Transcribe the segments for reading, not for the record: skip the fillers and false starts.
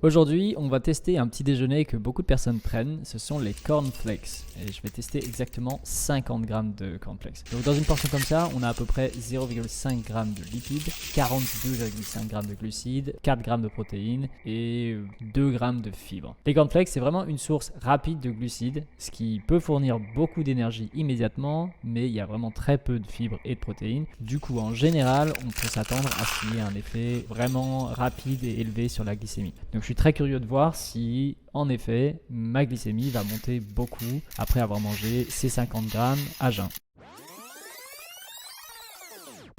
Aujourd'hui, on va tester un petit déjeuner que beaucoup de personnes prennent, ce sont les cornflakes. Et je vais tester exactement 50 grammes de cornflakes. Donc dans une portion comme ça, on a à peu près 0,5 g de lipides, 42,5 g de glucides, 4 g de protéines et 2 g de fibres. Les cornflakes, c'est vraiment une source rapide de glucides, ce qui peut fournir beaucoup d'énergie immédiatement, mais il y a vraiment très peu de fibres et de protéines. Du coup, en général, on peut s'attendre à ce qu'il y ait un effet vraiment rapide et élevé sur la glycémie. Donc je suis très curieux de voir si, en effet, ma glycémie va monter beaucoup après avoir mangé ces 50 grammes à jeun.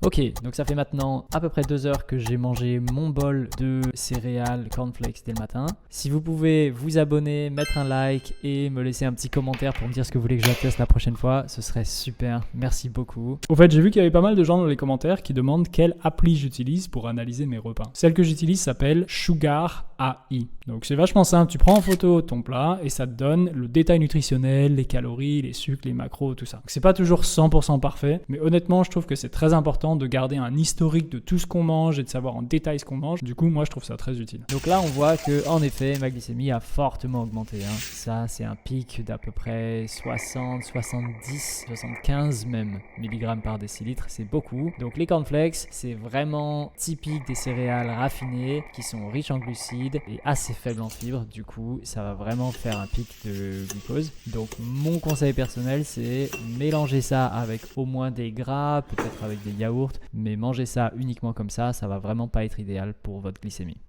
Ok, donc ça fait maintenant à peu près 2 heures que j'ai mangé mon bol de céréales cornflakes dès le matin. Si vous pouvez vous abonner, mettre un like et me laisser un petit commentaire pour me dire ce que vous voulez que je teste la prochaine fois, ce serait super. Merci beaucoup. Au fait, j'ai vu qu'il y avait pas mal de gens dans les commentaires qui demandent quelle appli j'utilise pour analyser mes repas. Celle que j'utilise s'appelle Sugar AI. Donc c'est vachement simple, tu prends en photo ton plat et ça te donne le détail nutritionnel, les calories, les sucres, les macros, tout ça. Donc, c'est pas toujours 100% parfait, mais honnêtement, je trouve que c'est très important de garder un historique de tout ce qu'on mange et de savoir en détail ce qu'on mange. Du coup, moi, je trouve ça très utile. Donc là, on voit que en effet, ma glycémie a fortement augmenté. Ça, c'est un pic d'à peu près 60, 70, 75 même milligrammes par décilitre. C'est beaucoup. Donc les cornflakes, c'est vraiment typique des céréales raffinées qui sont riches en glucides et assez faibles en fibres. Du coup, ça va vraiment faire un pic de glucose. Donc mon conseil personnel, c'est mélanger ça avec au moins des gras, peut-être avec des yaourts, mais manger ça uniquement comme ça va vraiment pas être idéal pour votre glycémie.